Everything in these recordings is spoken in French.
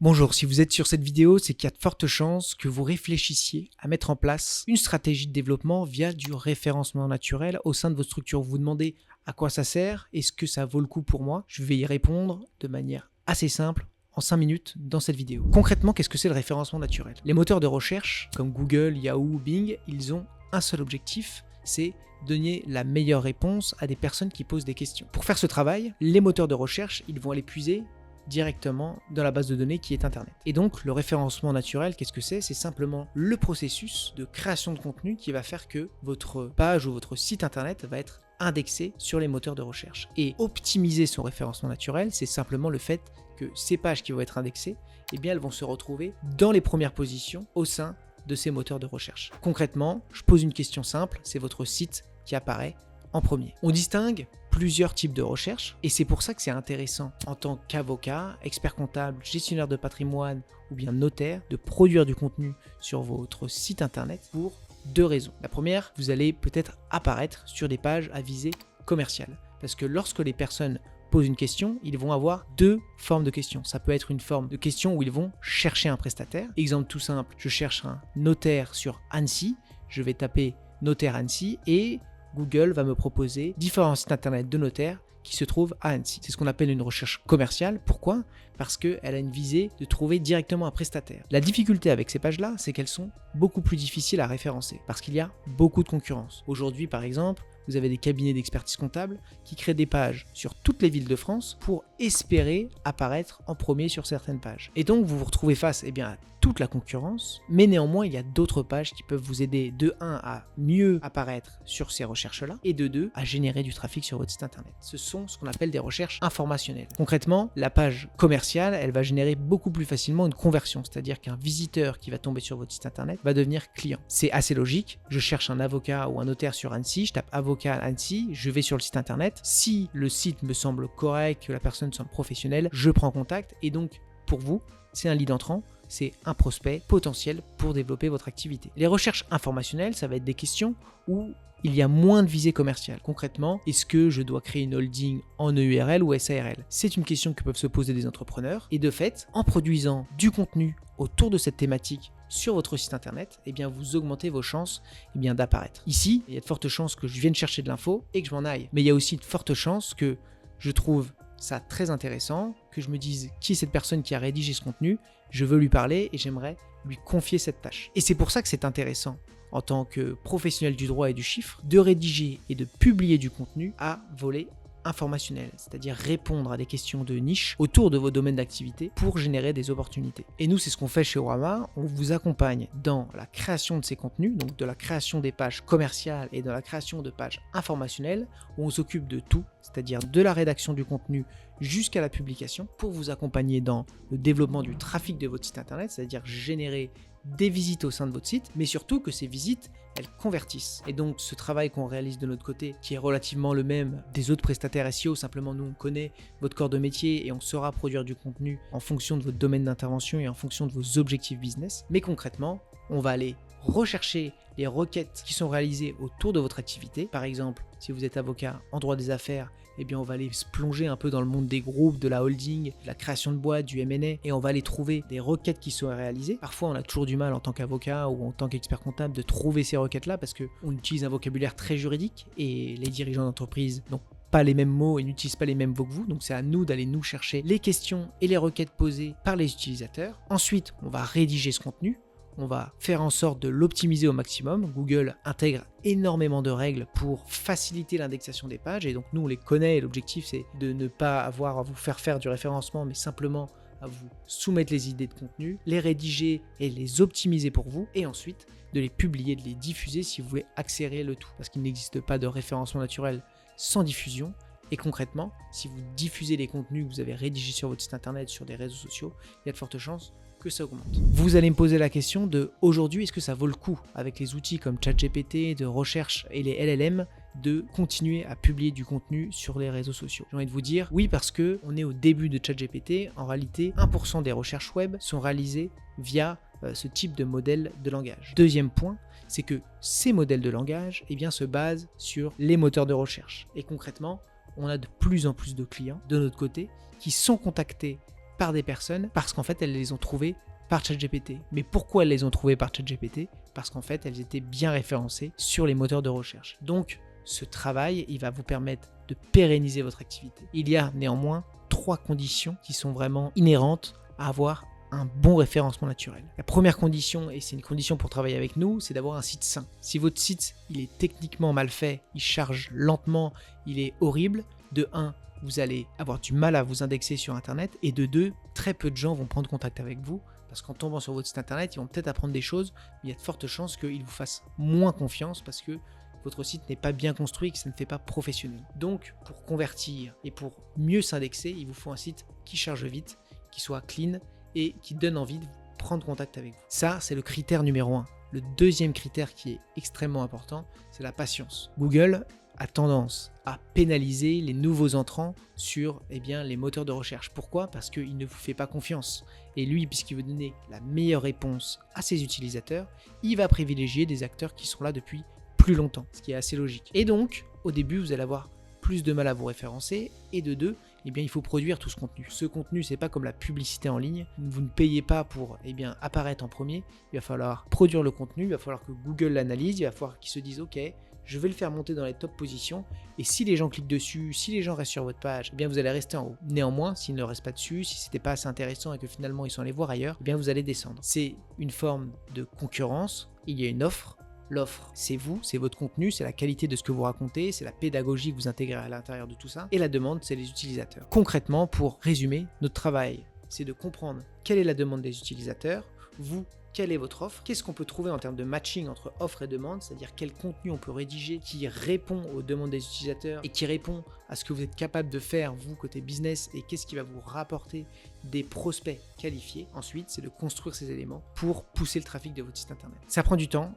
Bonjour, si vous êtes sur cette vidéo, c'est qu'il y a de fortes chances que vous réfléchissiez à mettre en place une stratégie de développement via du référencement naturel au sein de votre structure. Vous vous demandez à quoi ça sert, est-ce que ça vaut le coup pour moi? Je vais y répondre de manière assez simple en 5 minutes dans cette vidéo. Concrètement, qu'est-ce que c'est le référencement naturel? Les moteurs de recherche comme Google, Yahoo, Bing, ils ont un seul objectif, c'est donner la meilleure réponse à des personnes qui posent des questions. Pour faire ce travail, les moteurs de recherche, ils vont aller puiser directement dans la base de données qui est Internet. Et donc, le référencement naturel, qu'est-ce que c'est? C'est simplement le processus de création de contenu qui va faire que votre page ou votre site Internet va être indexé sur les moteurs de recherche. Et optimiser son référencement naturel, c'est simplement le fait que ces pages qui vont être indexées, eh bien, elles vont se retrouver dans les premières positions au sein de ces moteurs de recherche. Concrètement, je pose une question simple, c'est votre site qui apparaît en premier. On distingue plusieurs types de recherches et c'est pour ça que c'est intéressant en tant qu'avocat, expert comptable, gestionnaire de patrimoine ou bien notaire de produire du contenu sur votre site internet pour deux raisons. La première, vous allez peut-être apparaître sur des pages à visée commerciale parce que lorsque les personnes posent une question, ils vont avoir deux formes de questions. Ça peut être une forme de question où ils vont chercher un prestataire. Exemple tout simple, je cherche un notaire sur Annecy, je vais taper notaire Annecy et Google va me proposer différents sites internet de notaires qui se trouvent à Annecy. C'est ce qu'on appelle une recherche commerciale. Pourquoi? Parce qu'elle a une visée de trouver directement un prestataire. La difficulté avec ces pages-là, c'est qu'elles sont beaucoup plus difficiles à référencer parce qu'il y a beaucoup de concurrence. Aujourd'hui, par exemple, vous avez des cabinets d'expertise comptable qui créent des pages sur toutes les villes de France pour espérer apparaître en premier sur certaines pages. Et donc, vous vous retrouvez face à toute la concurrence, mais néanmoins, il y a d'autres pages qui peuvent vous aider de 1 à mieux apparaître sur ces recherches-là et de 2 à générer du trafic sur votre site internet. Ce sont ce qu'on appelle des recherches informationnelles. Concrètement, la page commerciale, elle va générer beaucoup plus facilement une conversion, c'est-à-dire qu'un visiteur qui va tomber sur votre site internet va devenir client. C'est assez logique. Je cherche un avocat ou un notaire sur Annecy, je tape avocat à Annecy, je vais sur le site internet. Si le site me semble correct, que la personne semble professionnelle, je prends contact et donc pour vous, c'est un lead entrant. C'est un prospect potentiel pour développer votre activité. Les recherches informationnelles, ça va être des questions où il y a moins de visée commerciale. Concrètement, est-ce que je dois créer une holding en EURL ou SARL? C'est une question que peuvent se poser des entrepreneurs. Et de fait, en produisant du contenu autour de cette thématique sur votre site internet, vous augmentez vos chances d'apparaître. Ici, il y a de fortes chances que je vienne chercher de l'info et que je m'en aille. Mais il y a aussi de fortes chances que je trouve ça très intéressant, que je me dise qui est cette personne qui a rédigé ce contenu, je veux lui parler et j'aimerais lui confier cette tâche. Et c'est pour ça que c'est intéressant, en tant que professionnel du droit et du chiffre, de rédiger et de publier du contenu à volet informationnel, c'est-à-dire répondre à des questions de niche autour de vos domaines d'activité pour générer des opportunités. Et nous, c'est ce qu'on fait chez Orama, on vous accompagne dans la création de ces contenus, donc de la création des pages commerciales et de la création de pages informationnelles, où on s'occupe de tout, c'est-à-dire de la rédaction du contenu jusqu'à la publication, pour vous accompagner dans le développement du trafic de votre site internet, c'est-à-dire générer des visites au sein de votre site, mais surtout que ces visites, elles convertissent. Et donc ce travail qu'on réalise de notre côté, qui est relativement le même des autres prestataires SEO, simplement nous on connaît votre corps de métier et on saura produire du contenu en fonction de votre domaine d'intervention et en fonction de vos objectifs business. Mais concrètement, on va aller rechercher les requêtes qui sont réalisées autour de votre activité. Par exemple, si vous êtes avocat en droit des affaires, on va aller se plonger un peu dans le monde des groupes, de la holding, de la création de boîtes, du M&A, et on va aller trouver des requêtes qui sont réalisées. Parfois, on a toujours du mal en tant qu'avocat ou en tant qu'expert comptable de trouver ces requêtes-là parce qu'on utilise un vocabulaire très juridique et les dirigeants d'entreprise n'ont pas les mêmes mots et n'utilisent pas les mêmes mots que vous. Donc, c'est à nous d'aller nous chercher les questions et les requêtes posées par les utilisateurs. Ensuite, on va rédiger ce contenu. On va faire en sorte de l'optimiser au maximum. Google intègre énormément de règles pour faciliter l'indexation des pages et donc nous on les connaît et l'objectif c'est de ne pas avoir à vous faire du référencement mais simplement à vous soumettre les idées de contenu, les rédiger et les optimiser pour vous et ensuite de les publier, de les diffuser si vous voulez accélérer le tout parce qu'il n'existe pas de référencement naturel sans diffusion. Et concrètement, si vous diffusez les contenus que vous avez rédigés sur votre site internet, sur des réseaux sociaux, il y a de fortes chances que ça augmente. Vous allez me poser la question de aujourd'hui, est-ce que ça vaut le coup avec les outils comme ChatGPT, de recherche et les LLM de continuer à publier du contenu sur les réseaux sociaux? J'ai envie de vous dire oui parce que on est au début de ChatGPT. En réalité, 1% des recherches web sont réalisées via ce type de modèle de langage. Deuxième point, c'est que ces modèles de langage se basent sur les moteurs de recherche. Et concrètement, on a de plus en plus de clients de notre côté qui sont contactés par des personnes parce qu'en fait, elles les ont trouvées par ChatGPT. Mais pourquoi elles les ont trouvées par ChatGPT? Parce qu'en fait, elles étaient bien référencées sur les moteurs de recherche. Donc, ce travail, il va vous permettre de pérenniser votre activité. Il y a néanmoins 3 conditions qui sont vraiment inhérentes à avoir un bon référencement naturel. La première condition, et c'est une condition pour travailler avec nous, c'est d'avoir un site sain. Si votre site, il est techniquement mal fait, il charge lentement, il est horrible, de 1, vous allez avoir du mal à vous indexer sur Internet, et de 2, très peu de gens vont prendre contact avec vous, parce qu'en tombant sur votre site Internet, ils vont peut-être apprendre des choses, mais il y a de fortes chances qu'ils vous fassent moins confiance, parce que votre site n'est pas bien construit et que ça ne fait pas professionnel. Donc, pour convertir et pour mieux s'indexer, il vous faut un site qui charge vite, qui soit clean, et qui donne envie de prendre contact avec vous. Ça, c'est le critère numéro 1. Le deuxième critère qui est extrêmement important, c'est la patience. Google a tendance à pénaliser les nouveaux entrants sur les moteurs de recherche. Pourquoi? Parce qu'il ne vous fait pas confiance. Et lui, puisqu'il veut donner la meilleure réponse à ses utilisateurs, il va privilégier des acteurs qui sont là depuis plus longtemps, ce qui est assez logique. Et donc, au début, vous allez avoir plus de mal à vous référencer, et de 2, il faut produire tout ce contenu. Ce contenu, c'est pas comme la publicité en ligne. Vous ne payez pas pour apparaître en premier. Il va falloir produire le contenu, il va falloir que Google l'analyse, il va falloir qu'ils se disent ok, je vais le faire monter dans les top positions, et si les gens cliquent dessus, si les gens restent sur votre page, vous allez rester en haut. Néanmoins, s'ils ne restent pas dessus, si c'était pas assez intéressant et que finalement ils sont allés voir ailleurs, vous allez descendre. C'est une forme de concurrence, il y a une offre. L'offre, c'est vous, c'est votre contenu, c'est la qualité de ce que vous racontez, c'est la pédagogie que vous intégrez à l'intérieur de tout ça. Et la demande, c'est les utilisateurs. Concrètement, pour résumer, notre travail, c'est de comprendre quelle est la demande des utilisateurs, vous, quelle est votre offre, qu'est-ce qu'on peut trouver en termes de matching entre offre et demande, c'est-à-dire quel contenu on peut rédiger qui répond aux demandes des utilisateurs et qui répond à ce que vous êtes capable de faire, vous, côté business, et qu'est-ce qui va vous rapporter des prospects qualifiés. Ensuite, c'est de construire ces éléments pour pousser le trafic de votre site internet. Ça prend du temps.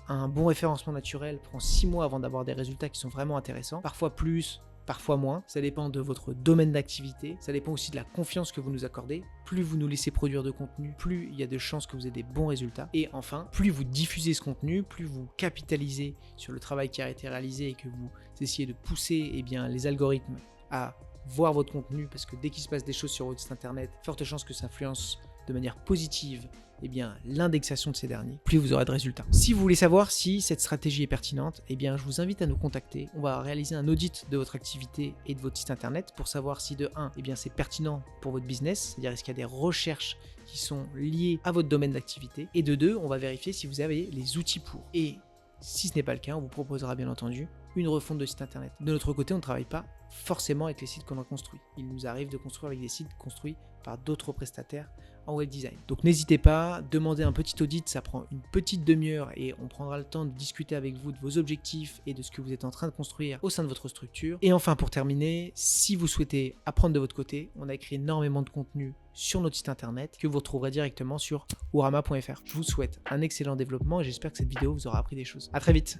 Un bon référencement naturel prend 6 mois avant d'avoir des résultats qui sont vraiment intéressants, parfois plus, parfois moins. Ça dépend de votre domaine d'activité, ça dépend aussi de la confiance que vous nous accordez. Plus vous nous laissez produire de contenu, plus il y a de chances que vous ayez des bons résultats. Et enfin, plus vous diffusez ce contenu, plus vous capitalisez sur le travail qui a été réalisé et que vous essayez de pousser les algorithmes à voir votre contenu, parce que dès qu'il se passe des choses sur votre site internet, forte chance que ça influence de manière positive l'indexation de ces derniers, plus vous aurez de résultats. Si vous voulez savoir si cette stratégie est pertinente, je vous invite à nous contacter. On va réaliser un audit de votre activité et de votre site internet pour savoir si de 1, c'est pertinent pour votre business, c'est-à-dire est-ce qu'il y a des recherches qui sont liées à votre domaine d'activité, et de 2, on va vérifier si vous avez les outils pour. Et si ce n'est pas le cas, on vous proposera bien entendu une refonte de site internet. De notre côté, on ne travaille pas forcément avec les sites qu'on a construits. Il nous arrive de construire avec des sites construits par d'autres prestataires en web design. Donc n'hésitez pas, demandez un petit audit, ça prend une petite demi-heure et on prendra le temps de discuter avec vous de vos objectifs et de ce que vous êtes en train de construire au sein de votre structure. Et enfin, pour terminer, si vous souhaitez apprendre de votre côté, on a écrit énormément de contenu sur notre site internet que vous retrouverez directement sur ourama.fr. Je vous souhaite un excellent développement et j'espère que cette vidéo vous aura appris des choses. À très vite.